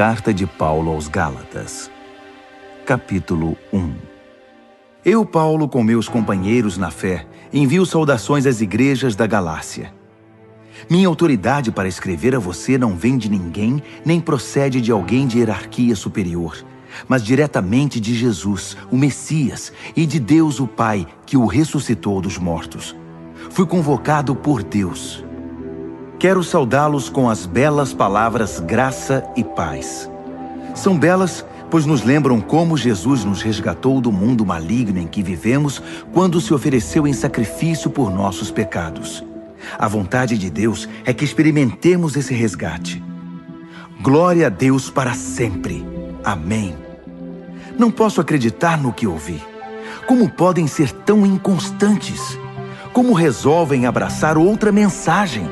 Carta de Paulo aos Gálatas. Capítulo 1. Eu, Paulo, com meus companheiros na fé, envio saudações às igrejas da Galácia. Minha autoridade para escrever a você não vem de ninguém, nem procede de alguém de hierarquia superior, mas diretamente de Jesus, o Messias, e de Deus o Pai, que o ressuscitou dos mortos. Fui convocado por Deus. Quero saudá-los com as belas palavras graça e paz. São belas, pois nos lembram como Jesus nos resgatou do mundo maligno em que vivemos quando se ofereceu em sacrifício por nossos pecados. A vontade de Deus é que experimentemos esse resgate. Glória a Deus para sempre. Amém. Não posso acreditar no que ouvi. Como podem ser tão inconstantes? Como resolvem abraçar outra mensagem?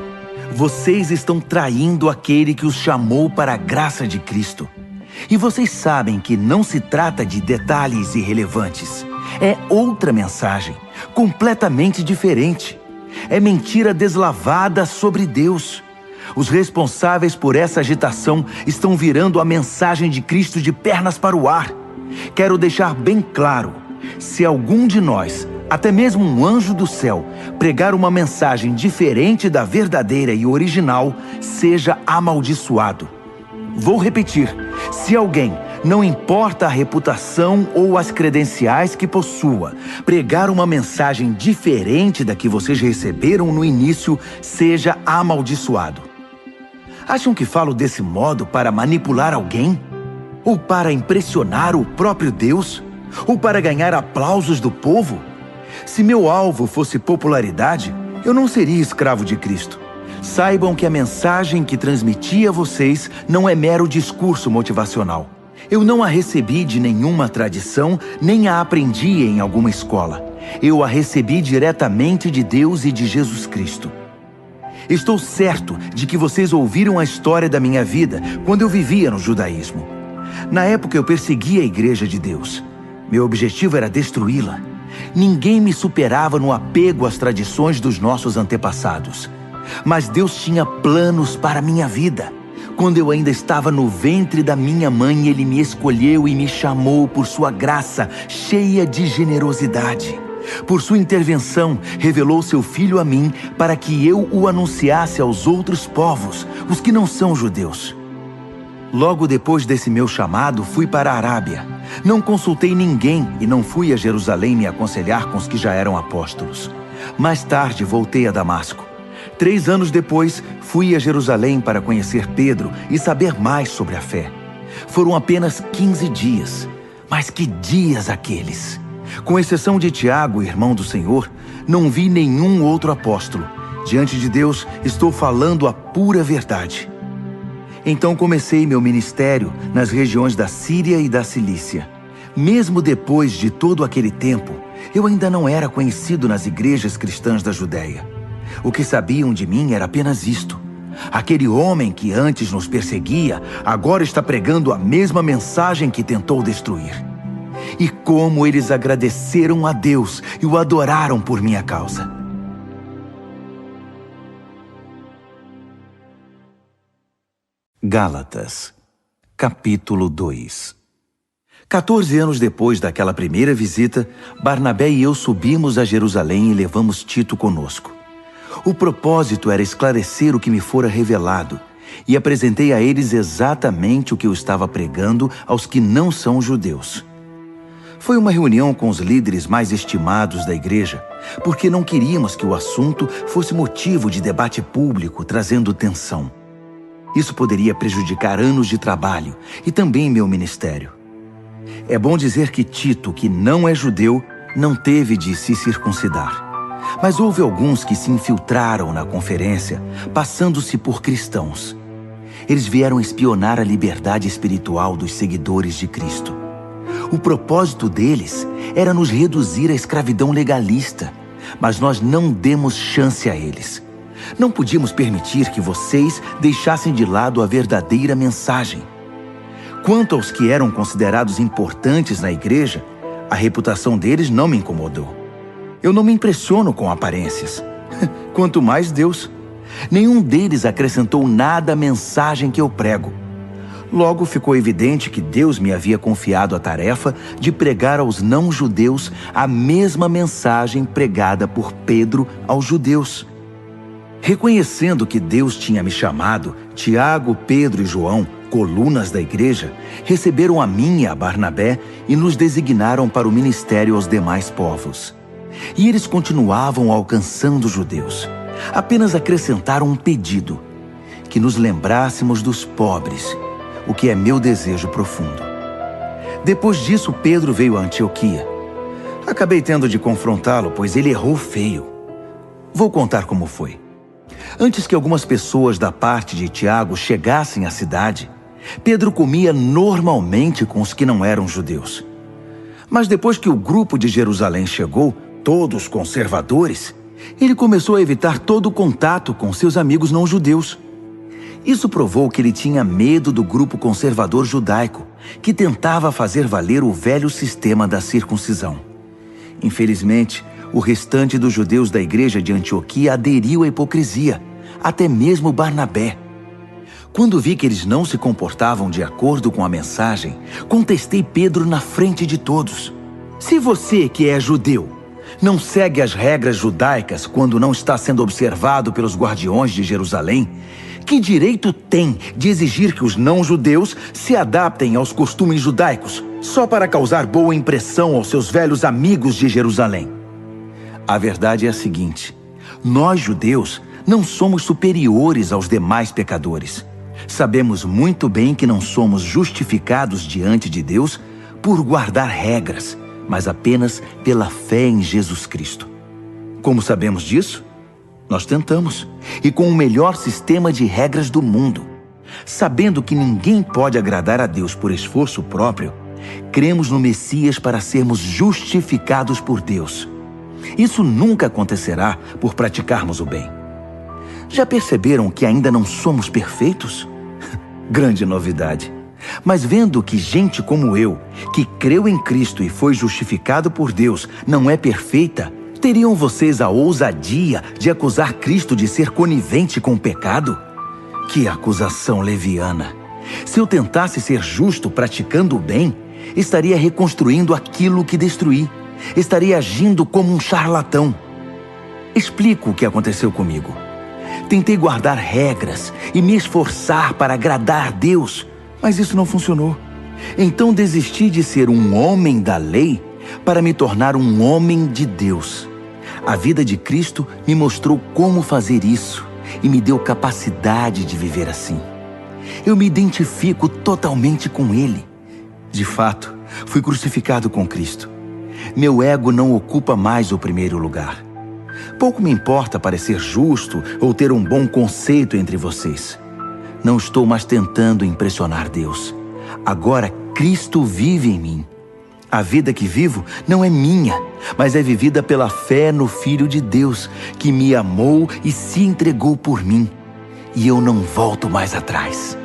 Vocês estão traindo aquele que os chamou para a graça de Cristo. E vocês sabem que não se trata de detalhes irrelevantes. É outra mensagem, completamente diferente. É mentira deslavada sobre Deus. Os responsáveis por essa agitação estão virando a mensagem de Cristo de pernas para o ar. Quero deixar bem claro, se algum de nós, até mesmo um anjo do céu, pregar uma mensagem diferente da verdadeira e original, seja amaldiçoado. Vou repetir, se alguém, não importa a reputação ou as credenciais que possua, pregar uma mensagem diferente da que vocês receberam no início, seja amaldiçoado. Acham que falo desse modo para manipular alguém? Ou para impressionar o próprio Deus? Ou para ganhar aplausos do povo? Se meu alvo fosse popularidade, eu não seria escravo de Cristo. Saibam que a mensagem que transmiti a vocês não é mero discurso motivacional. Eu não a recebi de nenhuma tradição, nem a aprendi em alguma escola. Eu a recebi diretamente de Deus e de Jesus Cristo. Estou certo de que vocês ouviram a história da minha vida quando eu vivia no judaísmo. Na época eu perseguia a Igreja de Deus. Meu objetivo era destruí-la. Ninguém me superava no apego às tradições dos nossos antepassados. Mas Deus tinha planos para a minha vida. Quando eu ainda estava no ventre da minha mãe, Ele me escolheu e me chamou por sua graça, cheia de generosidade. Por sua intervenção, revelou seu Filho a mim para que eu o anunciasse aos outros povos, os que não são judeus. Logo depois desse meu chamado, fui para a Arábia. Não consultei ninguém e não fui a Jerusalém me aconselhar com os que já eram apóstolos. Mais tarde, voltei a Damasco. 3 anos depois, fui a Jerusalém para conhecer Pedro e saber mais sobre a fé. Foram apenas 15 dias, mas que dias aqueles! Com exceção de Tiago, irmão do Senhor, não vi nenhum outro apóstolo. Diante de Deus, estou falando a pura verdade. Então comecei meu ministério nas regiões da Síria e da Cilícia. Mesmo depois de todo aquele tempo, eu ainda não era conhecido nas igrejas cristãs da Judéia. O que sabiam de mim era apenas isto: aquele homem que antes nos perseguia, agora está pregando a mesma mensagem que tentou destruir. E como eles agradeceram a Deus e o adoraram por minha causa. Gálatas, capítulo 2. 14 anos depois daquela primeira visita, Barnabé e eu subimos a Jerusalém e levamos Tito conosco. O propósito era esclarecer o que me fora revelado, e apresentei a eles exatamente o que eu estava pregando aos que não são judeus. Foi uma reunião com os líderes mais estimados da igreja, porque não queríamos que o assunto fosse motivo de debate público, trazendo tensão. Isso poderia prejudicar anos de trabalho e também meu ministério. É bom dizer que Tito, que não é judeu, não teve de se circuncidar. Mas houve alguns que se infiltraram na conferência, passando-se por cristãos. Eles vieram espionar a liberdade espiritual dos seguidores de Cristo. O propósito deles era nos reduzir à escravidão legalista, mas nós não demos chance a eles. Não podíamos permitir que vocês deixassem de lado a verdadeira mensagem. Quanto aos que eram considerados importantes na igreja, a reputação deles não me incomodou. Eu não me impressiono com aparências. Quanto mais Deus. Nenhum deles acrescentou nada à mensagem que eu prego. Logo ficou evidente que Deus me havia confiado a tarefa de pregar aos não-judeus a mesma mensagem pregada por Pedro aos judeus. Reconhecendo que Deus tinha me chamado, Tiago, Pedro e João, colunas da igreja, receberam a mim e a Barnabé e nos designaram para o ministério aos demais povos. E eles continuavam alcançando os judeus. Apenas acrescentaram um pedido: que nos lembrássemos dos pobres, o que é meu desejo profundo. Depois disso, Pedro veio a Antioquia. Acabei tendo de confrontá-lo, pois ele errou feio. Vou contar como foi. Antes que algumas pessoas da parte de Tiago chegassem à cidade, Pedro comia normalmente com os que não eram judeus. Mas depois que o grupo de Jerusalém chegou, todos conservadores, ele começou a evitar todo o contato com seus amigos não-judeus. Isso provou que ele tinha medo do grupo conservador judaico, que tentava fazer valer o velho sistema da circuncisão. Infelizmente, o restante dos judeus da igreja de Antioquia aderiu à hipocrisia, até mesmo Barnabé. Quando vi que eles não se comportavam de acordo com a mensagem, contestei Pedro na frente de todos. Se você, que é judeu, não segue as regras judaicas quando não está sendo observado pelos guardiões de Jerusalém, que direito tem de exigir que os não-judeus se adaptem aos costumes judaicos só para causar boa impressão aos seus velhos amigos de Jerusalém? A verdade é a seguinte: nós, judeus, não somos superiores aos demais pecadores. Sabemos muito bem que não somos justificados diante de Deus por guardar regras, mas apenas pela fé em Jesus Cristo. Como sabemos disso? Nós tentamos, e com o melhor sistema de regras do mundo. Sabendo que ninguém pode agradar a Deus por esforço próprio, cremos no Messias para sermos justificados por Deus. Isso nunca acontecerá por praticarmos o bem. Já perceberam que ainda não somos perfeitos? Grande novidade. Mas vendo que gente como eu, que creu em Cristo e foi justificado por Deus, não é perfeita, teriam vocês a ousadia de acusar Cristo de ser conivente com o pecado? Que acusação leviana! Se eu tentasse ser justo praticando o bem, estaria reconstruindo aquilo que destruí. Estaria agindo como um charlatão. Explico o que aconteceu comigo. Tentei guardar regras e me esforçar para agradar a Deus, mas isso não funcionou. Então desisti de ser um homem da lei para me tornar um homem de Deus. A vida de Cristo me mostrou como fazer isso e me deu capacidade de viver assim. Eu me identifico totalmente com Ele. De fato, fui crucificado com Cristo. Meu ego não ocupa mais o primeiro lugar. Pouco me importa parecer justo ou ter um bom conceito entre vocês. Não estou mais tentando impressionar Deus. Agora Cristo vive em mim. A vida que vivo não é minha, mas é vivida pela fé no Filho de Deus, que me amou e se entregou por mim. E eu não volto mais atrás.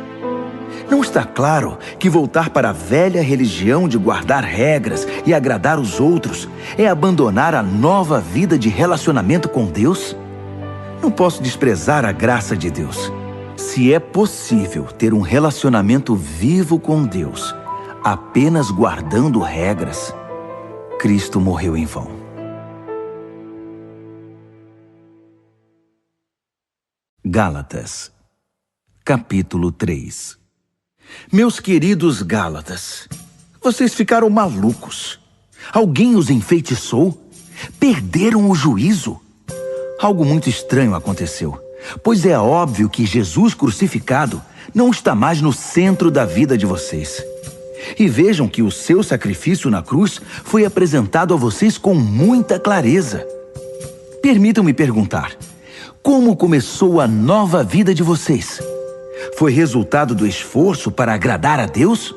Não está claro que voltar para a velha religião de guardar regras e agradar os outros é abandonar a nova vida de relacionamento com Deus? Não posso desprezar a graça de Deus. Se é possível ter um relacionamento vivo com Deus, apenas guardando regras, Cristo morreu em vão. Gálatas, capítulo 3. Meus queridos Gálatas, vocês ficaram malucos. Alguém os enfeitiçou? Perderam o juízo? Algo muito estranho aconteceu, pois é óbvio que Jesus crucificado não está mais no centro da vida de vocês. E vejam que o seu sacrifício na cruz foi apresentado a vocês com muita clareza. Permitam-me perguntar, como começou a nova vida de vocês? Foi resultado do esforço para agradar a Deus?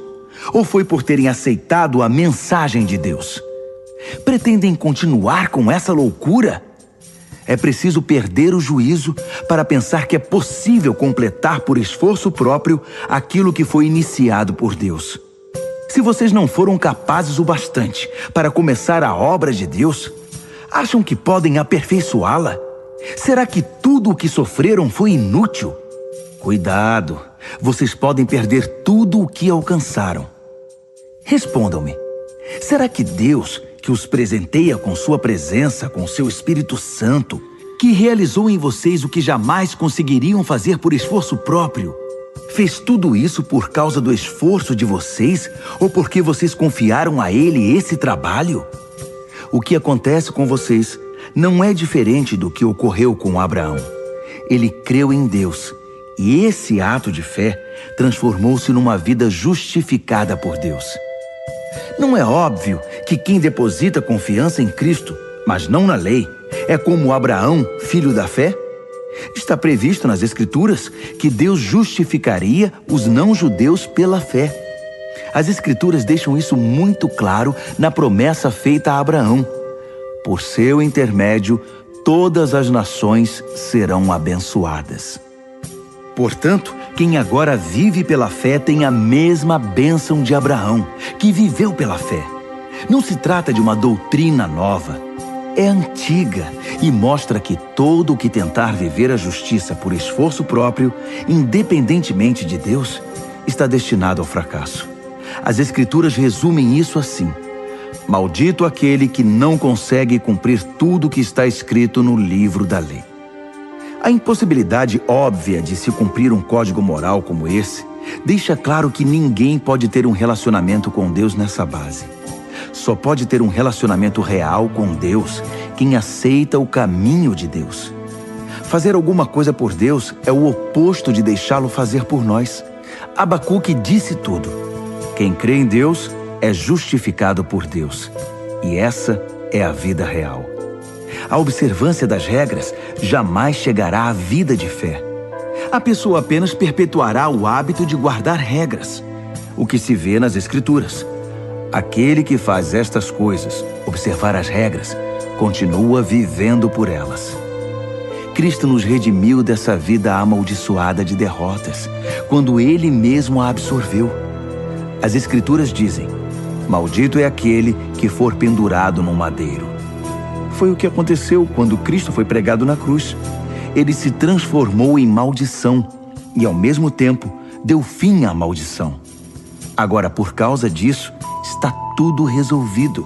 Ou foi por terem aceitado a mensagem de Deus? Pretendem continuar com essa loucura? É preciso perder o juízo para pensar que é possível completar por esforço próprio aquilo que foi iniciado por Deus. Se vocês não foram capazes o bastante para começar a obra de Deus, acham que podem aperfeiçoá-la? Será que tudo o que sofreram foi inútil? Cuidado, vocês podem perder tudo o que alcançaram. Respondam-me, será que Deus, que os presenteia com sua presença, com seu Espírito Santo, que realizou em vocês o que jamais conseguiriam fazer por esforço próprio, fez tudo isso por causa do esforço de vocês ou porque vocês confiaram a Ele esse trabalho? O que acontece com vocês não é diferente do que ocorreu com Abraão. Ele creu em Deus e esse ato de fé transformou-se numa vida justificada por Deus. Não é óbvio que quem deposita confiança em Cristo, mas não na lei, é como Abraão, filho da fé? Está previsto nas Escrituras que Deus justificaria os não-judeus pela fé. As Escrituras deixam isso muito claro na promessa feita a Abraão. Por seu intermédio, todas as nações serão abençoadas. Portanto, quem agora vive pela fé tem a mesma bênção de Abraão, que viveu pela fé. Não se trata de uma doutrina nova. É antiga e mostra que todo o que tentar viver a justiça por esforço próprio, independentemente de Deus, está destinado ao fracasso. As Escrituras resumem isso assim: maldito aquele que não consegue cumprir tudo o que está escrito no livro da lei. A impossibilidade óbvia de se cumprir um código moral como esse deixa claro que ninguém pode ter um relacionamento com Deus nessa base. Só pode ter um relacionamento real com Deus quem aceita o caminho de Deus. Fazer alguma coisa por Deus é o oposto de deixá-lo fazer por nós. Abacuque disse tudo. Quem crê em Deus é justificado por Deus. E essa é a vida real. A observância das regras jamais chegará à vida de fé. A pessoa apenas perpetuará o hábito de guardar regras, o que se vê nas Escrituras. Aquele que faz estas coisas, observar as regras, continua vivendo por elas. Cristo nos redimiu dessa vida amaldiçoada de derrotas, quando Ele mesmo a absorveu. As Escrituras dizem: maldito é aquele que for pendurado num madeiro. Foi o que aconteceu quando Cristo foi pregado na cruz. Ele se transformou em maldição e, ao mesmo tempo, deu fim à maldição. Agora, por causa disso, está tudo resolvido.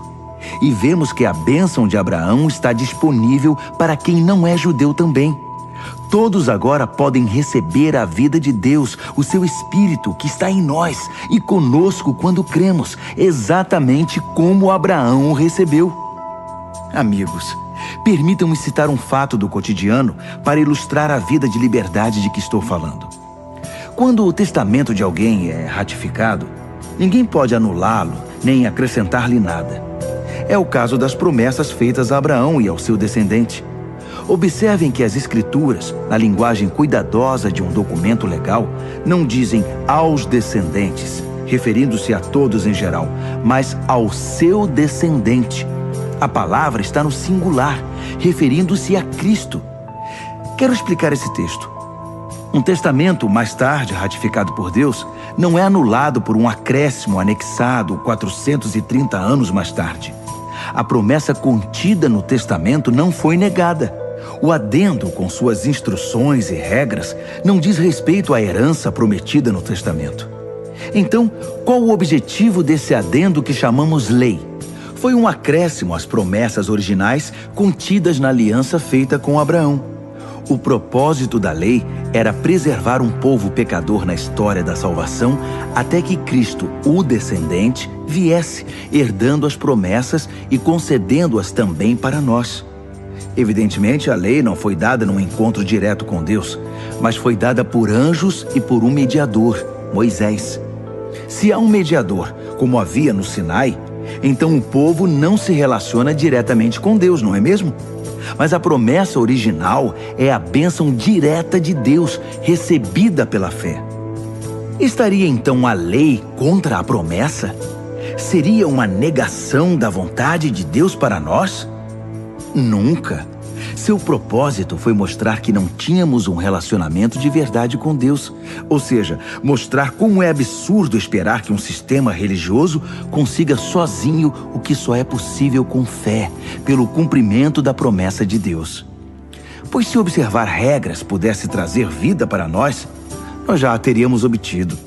E vemos que a bênção de Abraão está disponível para quem não é judeu também. Todos agora podem receber a vida de Deus, o seu Espírito que está em nós e conosco quando cremos, exatamente como Abraão o recebeu. Amigos, permitam-me citar um fato do cotidiano para ilustrar a vida de liberdade de que estou falando. Quando o testamento de alguém é ratificado, ninguém pode anulá-lo nem acrescentar-lhe nada. É o caso das promessas feitas a Abraão e ao seu descendente. Observem que as Escrituras, na linguagem cuidadosa de um documento legal, não dizem aos descendentes, referindo-se a todos em geral, mas ao seu descendente. A palavra está no singular, referindo-se a Cristo. Quero explicar esse texto. Um testamento, mais tarde ratificado por Deus, não é anulado por um acréscimo anexado 430 anos mais tarde. A promessa contida no testamento não foi negada. O adendo, com suas instruções e regras, não diz respeito à herança prometida no testamento. Então, qual o objetivo desse adendo que chamamos lei? Foi um acréscimo às promessas originais contidas na aliança feita com Abraão. O propósito da lei era preservar um povo pecador na história da salvação até que Cristo, o descendente, viesse, herdando as promessas e concedendo-as também para nós. Evidentemente, a lei não foi dada num encontro direto com Deus, mas foi dada por anjos e por um mediador, Moisés. Se há um mediador, como havia no Sinai, então o povo não se relaciona diretamente com Deus, não é mesmo? Mas a promessa original é a bênção direta de Deus, recebida pela fé. Estaria então a lei contra a promessa? Seria uma negação da vontade de Deus para nós? Nunca. Seu propósito foi mostrar que não tínhamos um relacionamento de verdade com Deus. Ou seja, mostrar como é absurdo esperar que um sistema religioso consiga sozinho o que só é possível com fé, pelo cumprimento da promessa de Deus. Pois se observar regras pudesse trazer vida para nós, nós já a teríamos obtido.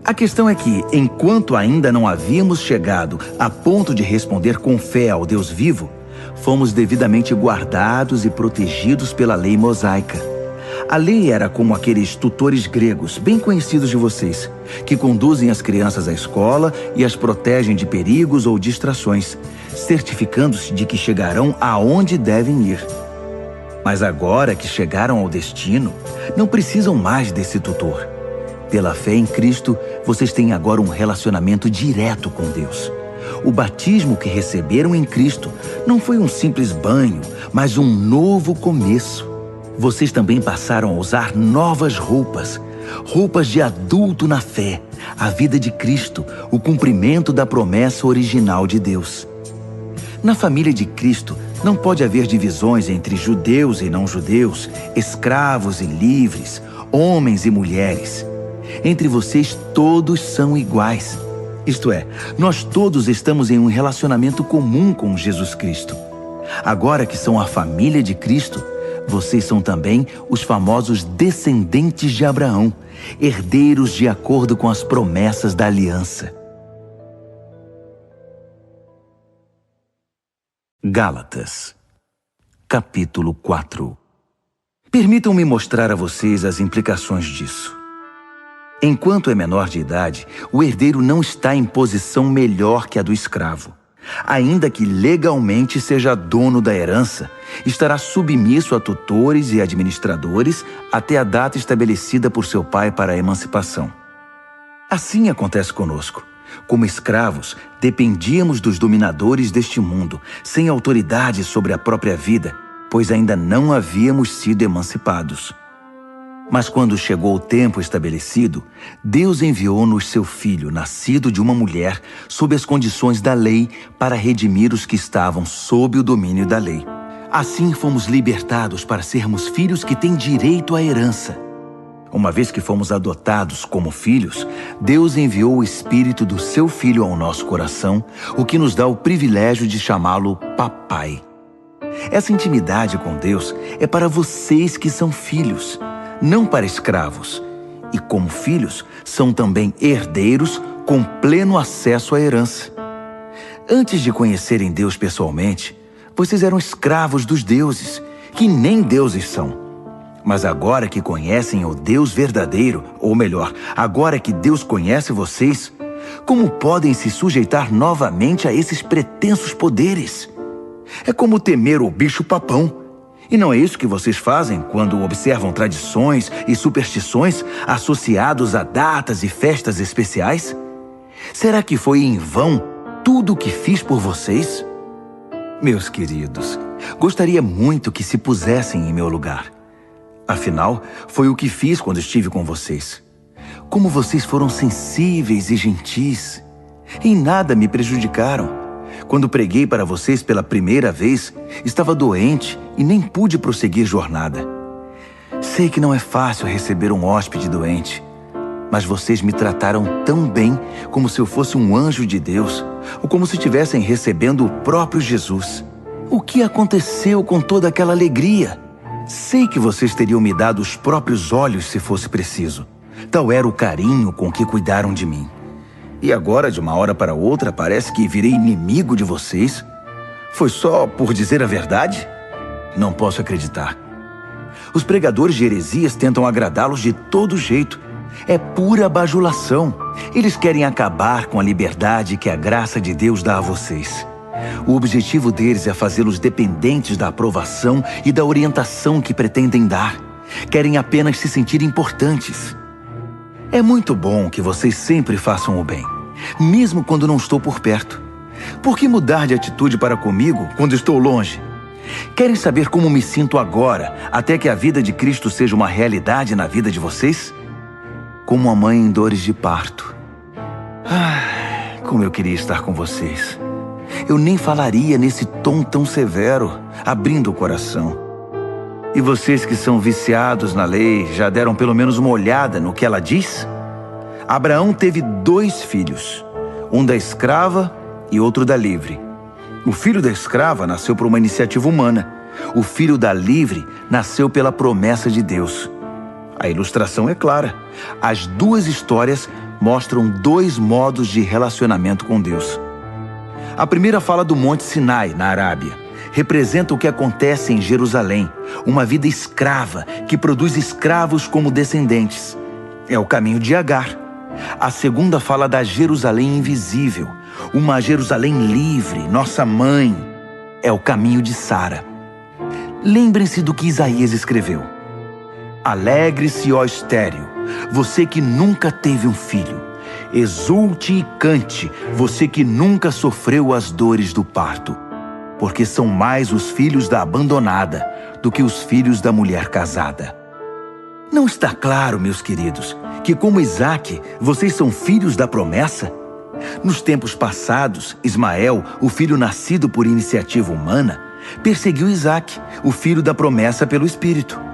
A questão é que, enquanto ainda não havíamos chegado a ponto de responder com fé ao Deus vivo, fomos devidamente guardados e protegidos pela lei mosaica. A lei era como aqueles tutores gregos, bem conhecidos de vocês, que conduzem as crianças à escola e as protegem de perigos ou distrações, certificando-se de que chegarão aonde devem ir. Mas agora que chegaram ao destino, não precisam mais desse tutor. Pela fé em Cristo, vocês têm agora um relacionamento direto com Deus. O batismo que receberam em Cristo não foi um simples banho, mas um novo começo. Vocês também passaram a usar novas roupas, roupas de adulto na fé, a vida de Cristo, o cumprimento da promessa original de Deus. Na família de Cristo, não pode haver divisões entre judeus e não-judeus, escravos e livres, homens e mulheres. Entre vocês, todos são iguais. Isto é, nós todos estamos em um relacionamento comum com Jesus Cristo. Agora que são a família de Cristo, vocês são também os famosos descendentes de Abraão, herdeiros de acordo com as promessas da aliança. Gálatas, capítulo 4. Permitam-me mostrar a vocês as implicações disso. Enquanto é menor de idade, o herdeiro não está em posição melhor que a do escravo. Ainda que legalmente seja dono da herança, estará submisso a tutores e administradores até a data estabelecida por seu pai para a emancipação. Assim acontece conosco. Como escravos, dependíamos dos dominadores deste mundo, sem autoridade sobre a própria vida, pois ainda não havíamos sido emancipados. Mas quando chegou o tempo estabelecido, Deus enviou-nos seu Filho, nascido de uma mulher, sob as condições da lei, para redimir os que estavam sob o domínio da lei. Assim fomos libertados para sermos filhos que têm direito à herança. Uma vez que fomos adotados como filhos, Deus enviou o Espírito do seu Filho ao nosso coração, o que nos dá o privilégio de chamá-lo Papai. Essa intimidade com Deus é para vocês que são filhos, não para escravos, e como filhos, são também herdeiros com pleno acesso à herança. Antes de conhecerem Deus pessoalmente, vocês eram escravos dos deuses, que nem deuses são. Mas agora que conhecem o Deus verdadeiro, ou melhor, agora que Deus conhece vocês, como podem se sujeitar novamente a esses pretensos poderes? É como temer o bicho-papão. E não é isso que vocês fazem quando observam tradições e superstições associados a datas e festas especiais? Será que foi em vão tudo o que fiz por vocês? Meus queridos, gostaria muito que se pusessem em meu lugar. Afinal, foi o que fiz quando estive com vocês. Como vocês foram sensíveis e gentis. Em nada me prejudicaram. Quando preguei para vocês pela primeira vez, estava doente e nem pude prosseguir jornada. Sei que não é fácil receber um hóspede doente, mas vocês me trataram tão bem como se eu fosse um anjo de Deus, ou como se estivessem recebendo o próprio Jesus. O que aconteceu com toda aquela alegria? Sei que vocês teriam me dado os próprios olhos se fosse preciso. Tal era o carinho com que cuidaram de mim. E agora, de uma hora para outra, parece que virei inimigo de vocês? Foi só por dizer a verdade? Não posso acreditar. Os pregadores de heresias tentam agradá-los de todo jeito. É pura bajulação. Eles querem acabar com a liberdade que a graça de Deus dá a vocês. O objetivo deles é fazê-los dependentes da aprovação e da orientação que pretendem dar. Querem apenas se sentir importantes. É muito bom que vocês sempre façam o bem, mesmo quando não estou por perto. Por que mudar de atitude para comigo quando estou longe? Querem saber como me sinto agora, até que a vida de Cristo seja uma realidade na vida de vocês? Como a mãe em dores de parto. Como eu queria estar com vocês. Eu nem falaria nesse tom tão severo, abrindo o coração. E vocês que são viciados na lei, já deram pelo menos uma olhada no que ela diz? Abraão teve 2 filhos, um da escrava e outro da livre. O filho da escrava nasceu por uma iniciativa humana. O filho da livre nasceu pela promessa de Deus. A ilustração é clara. As duas histórias mostram dois modos de relacionamento com Deus. A primeira fala do Monte Sinai, na Arábia. Representa o que acontece em Jerusalém, uma vida escrava que produz escravos como descendentes. É o caminho de Agar. A segunda fala da Jerusalém invisível, uma Jerusalém livre, nossa mãe. É o caminho de Sara. Lembrem-se do que Isaías escreveu. Alegre-se, ó estéril, você que nunca teve um filho. Exulte e cante, você que nunca sofreu as dores do parto. Porque são mais os filhos da abandonada do que os filhos da mulher casada. Não está claro, meus queridos, que como Isaque, vocês são filhos da promessa? Nos tempos passados, Ismael, o filho nascido por iniciativa humana, perseguiu Isaque, o filho da promessa pelo Espírito.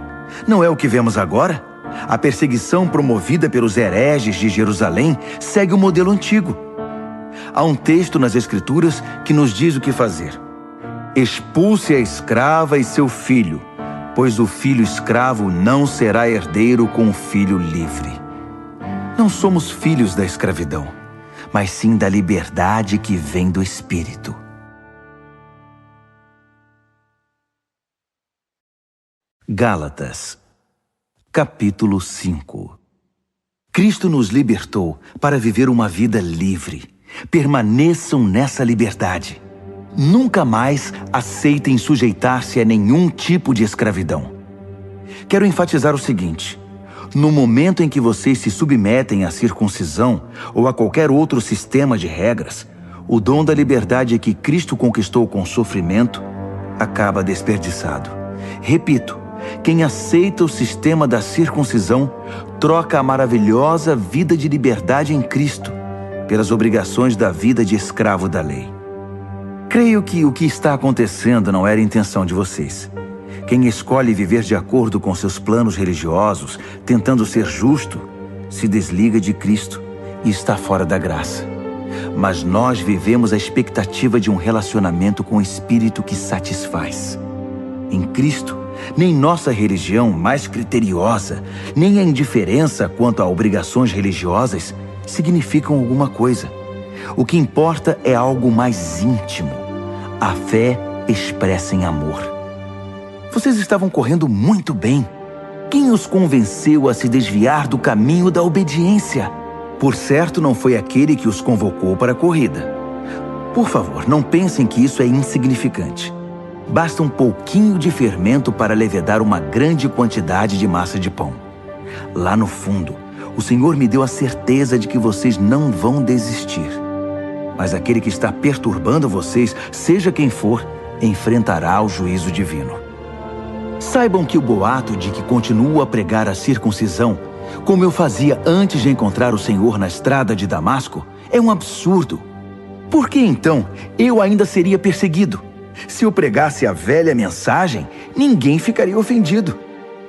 Não é o que vemos agora? A perseguição promovida pelos hereges de Jerusalém segue o modelo antigo. Há um texto nas Escrituras que nos diz o que fazer. Expulse a escrava e seu filho, pois o filho escravo não será herdeiro com o filho livre. Não somos filhos da escravidão, mas sim da liberdade que vem do Espírito. Gálatas, capítulo 5. Cristo nos libertou para viver uma vida livre. Permaneçam nessa liberdade. Nunca mais aceitem sujeitar-se a nenhum tipo de escravidão. Quero enfatizar o seguinte: no momento em que vocês se submetem à circuncisão ou a qualquer outro sistema de regras, o dom da liberdade que Cristo conquistou com sofrimento acaba desperdiçado. Repito, quem aceita o sistema da circuncisão troca a maravilhosa vida de liberdade em Cristo pelas obrigações da vida de escravo da lei. Creio que o que está acontecendo não era a intenção de vocês. Quem escolhe viver de acordo com seus planos religiosos, tentando ser justo, se desliga de Cristo e está fora da graça. Mas nós vivemos a expectativa de um relacionamento com o Espírito que satisfaz. Em Cristo, nem nossa religião mais criteriosa, nem a indiferença quanto a obrigações religiosas significam alguma coisa. O que importa é algo mais íntimo. A fé expressa em amor. Vocês estavam correndo muito bem. Quem os convenceu a se desviar do caminho da obediência? Por certo, não foi aquele que os convocou para a corrida. Por favor, não pensem que isso é insignificante. Basta um pouquinho de fermento para levedar uma grande quantidade de massa de pão. Lá no fundo, o Senhor me deu a certeza de que vocês não vão desistir. Mas aquele que está perturbando vocês, seja quem for, enfrentará o juízo divino. Saibam que o boato de que continuo a pregar a circuncisão, como eu fazia antes de encontrar o Senhor na estrada de Damasco, é um absurdo. Por que então eu ainda seria perseguido? Se eu pregasse a velha mensagem, ninguém ficaria ofendido.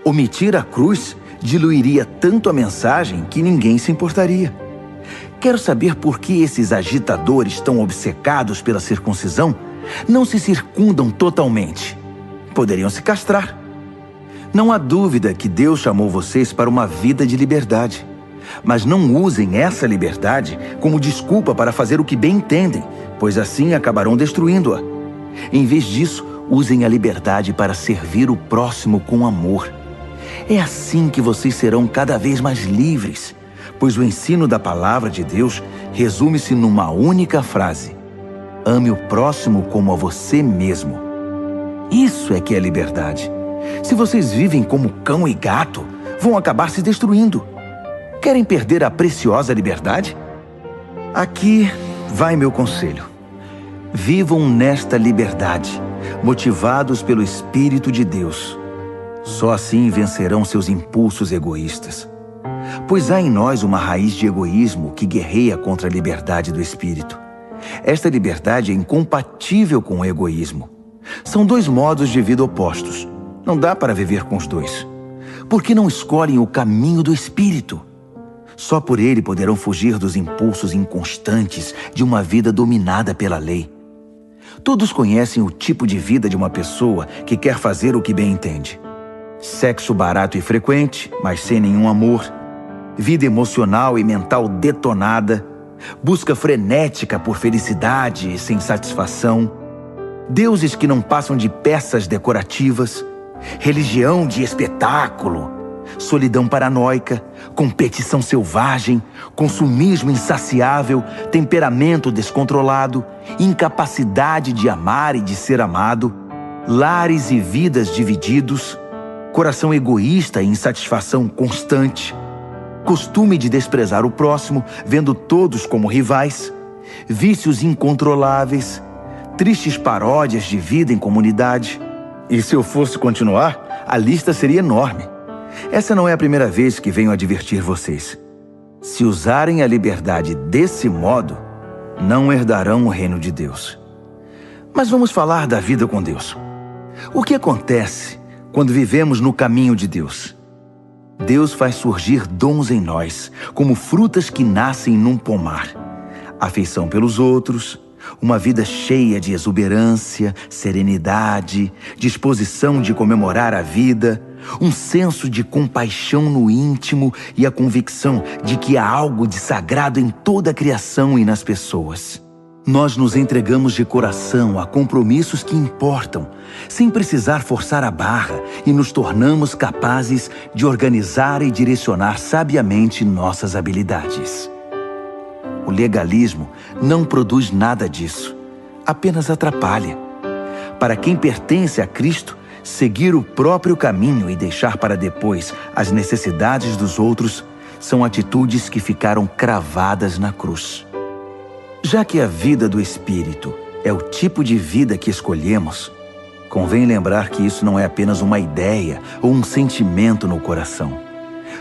Omitir a cruz diluiria tanto a mensagem que ninguém se importaria. Quero saber por que esses agitadores tão obcecados pela circuncisão não se circundam totalmente. Poderiam se castrar. Não há dúvida que Deus chamou vocês para uma vida de liberdade. Mas não usem essa liberdade como desculpa para fazer o que bem entendem, pois assim acabarão destruindo-a. Em vez disso, usem a liberdade para servir o próximo com amor. É assim que vocês serão cada vez mais livres, pois o ensino da palavra de Deus resume-se numa única frase: ame o próximo como a você mesmo. Isso é que é liberdade. Se vocês vivem como cão e gato, vão acabar se destruindo. Querem perder a preciosa liberdade? Aqui vai meu conselho. Vivam nesta liberdade, motivados pelo Espírito de Deus. Só assim vencerão seus impulsos egoístas. Pois há em nós uma raiz de egoísmo que guerreia contra a liberdade do Espírito. Esta liberdade é incompatível com o egoísmo. São dois modos de vida opostos. Não dá para viver com os dois. Por que não escolhem o caminho do Espírito? Só por ele poderão fugir dos impulsos inconstantes de uma vida dominada pela lei. Todos conhecem o tipo de vida de uma pessoa que quer fazer o que bem entende. Sexo barato e frequente, mas sem nenhum amor. Vida emocional e mental detonada. Busca frenética por felicidade e sem satisfação. Deuses que não passam de peças decorativas. Religião de espetáculo. Solidão paranoica, competição selvagem, consumismo insaciável, temperamento descontrolado, incapacidade de amar e de ser amado, lares e vidas divididos, coração egoísta e insatisfação constante, costume de desprezar o próximo, vendo todos como rivais, vícios incontroláveis, tristes paródias de vida em comunidade. E se eu fosse continuar, a lista seria enorme. Essa não é a primeira vez que venho advertir vocês. Se usarem a liberdade desse modo, não herdarão o reino de Deus. Mas vamos falar da vida com Deus. O que acontece quando vivemos no caminho de Deus? Deus faz surgir dons em nós, como frutas que nascem num pomar. Afeição pelos outros, uma vida cheia de exuberância, serenidade, disposição de comemorar a vida, um senso de compaixão no íntimo e a convicção de que há algo de sagrado em toda a criação e nas pessoas. Nós nos entregamos de coração a compromissos que importam, sem precisar forçar a barra, e nos tornamos capazes de organizar e direcionar sabiamente nossas habilidades. O legalismo não produz nada disso, apenas atrapalha. Para quem pertence a Cristo, seguir o próprio caminho e deixar para depois as necessidades dos outros são atitudes que ficaram cravadas na cruz. Já que a vida do Espírito é o tipo de vida que escolhemos, convém lembrar que isso não é apenas uma ideia ou um sentimento no coração.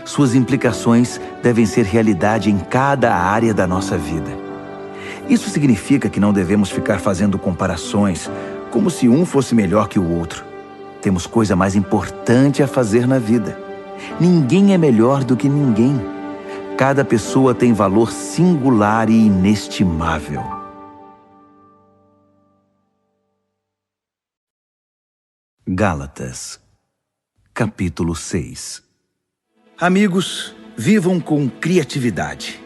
Suas implicações devem ser realidade em cada área da nossa vida. Isso significa que não devemos ficar fazendo comparações como se um fosse melhor que o outro. Temos coisa mais importante a fazer na vida. Ninguém é melhor do que ninguém. Cada pessoa tem valor singular e inestimável. Gálatas, capítulo 6. Amigos, vivam com criatividade.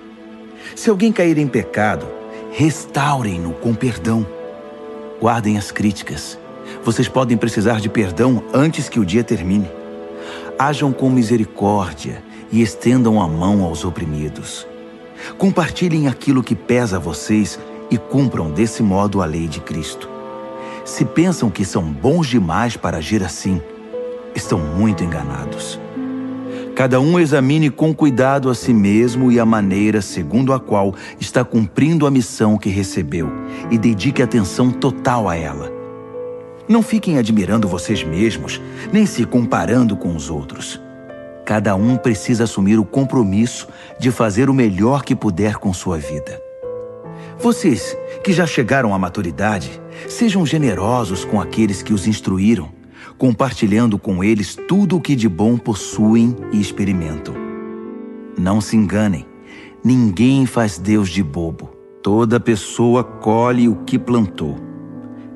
Se alguém cair em pecado, restaurem-no com perdão. Guardem as críticas. Vocês podem precisar de perdão antes que o dia termine. Hajam com misericórdia e estendam a mão aos oprimidos. Compartilhem aquilo que pesa a vocês e cumpram desse modo a lei de Cristo. Se pensam que são bons demais para agir assim, estão muito enganados. Cada um examine com cuidado a si mesmo e a maneira segundo a qual está cumprindo a missão que recebeu e dedique atenção total a ela. Não fiquem admirando vocês mesmos, nem se comparando com os outros. Cada um precisa assumir o compromisso de fazer o melhor que puder com sua vida. Vocês, que já chegaram à maturidade, sejam generosos com aqueles que os instruíram, compartilhando com eles tudo o que de bom possuem e experimentam. Não se enganem, ninguém faz Deus de bobo. Toda pessoa colhe o que plantou.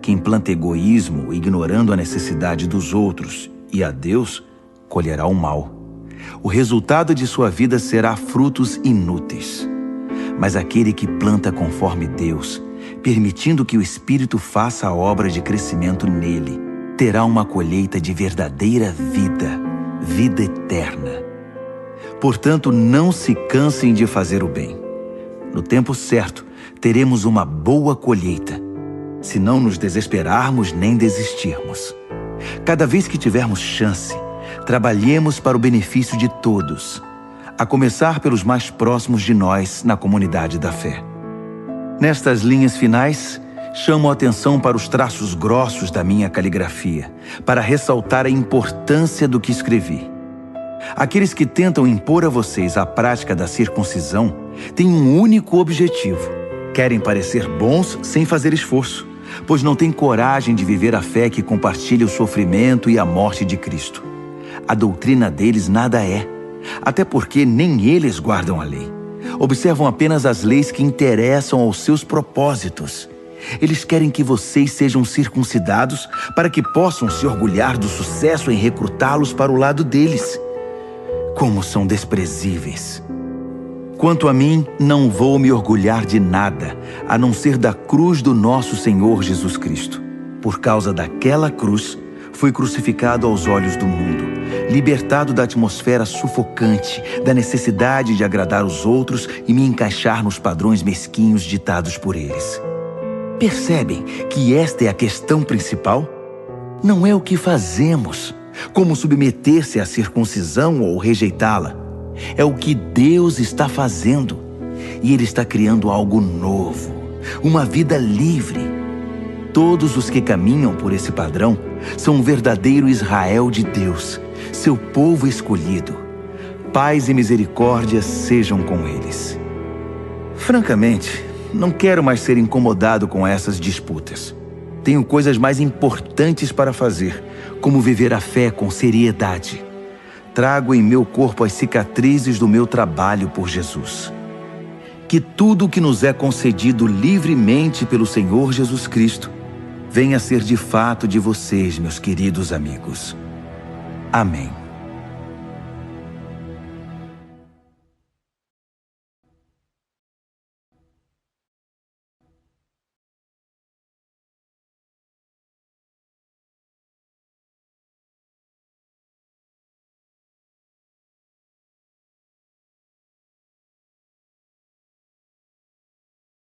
Quem planta egoísmo, ignorando a necessidade dos outros e a Deus, colherá o mal. O resultado de sua vida será frutos inúteis. Mas aquele que planta conforme Deus, permitindo que o Espírito faça a obra de crescimento nele, terá uma colheita de verdadeira vida, vida eterna. Portanto, não se cansem de fazer o bem. No tempo certo, teremos uma boa colheita, se não nos desesperarmos nem desistirmos. Cada vez que tivermos chance, trabalhemos para o benefício de todos, a começar pelos mais próximos de nós na comunidade da fé. Nestas linhas finais, chamo a atenção para os traços grossos da minha caligrafia, para ressaltar a importância do que escrevi. Aqueles que tentam impor a vocês a prática da circuncisão têm um único objetivo: querem parecer bons sem fazer esforço, pois não têm coragem de viver a fé que compartilha o sofrimento e a morte de Cristo. A doutrina deles nada é, até porque nem eles guardam a lei. Observam apenas as leis que interessam aos seus propósitos Eles querem que vocês sejam circuncidados para que possam se orgulhar do sucesso em recrutá-los para o lado deles. Como são desprezíveis! Quanto a mim, não vou me orgulhar de nada, a não ser da cruz do nosso Senhor Jesus Cristo. Por causa daquela cruz, fui crucificado aos olhos do mundo, libertado da atmosfera sufocante, da necessidade de agradar os outros e me encaixar nos padrões mesquinhos ditados por eles. Percebem que esta é a questão principal? Não é o que fazemos, como submeter-se à circuncisão ou rejeitá-la. É o que Deus está fazendo. E Ele está criando algo novo, uma vida livre. Todos os que caminham por esse padrão são um verdadeiro Israel de Deus, seu povo escolhido. Paz e misericórdia sejam com eles. Francamente, não quero mais ser incomodado com essas disputas. Tenho coisas mais importantes para fazer, como viver a fé com seriedade. Trago em meu corpo as cicatrizes do meu trabalho por Jesus. Que tudo o que nos é concedido livremente pelo Senhor Jesus Cristo venha a ser de fato de vocês, meus queridos amigos. Amém.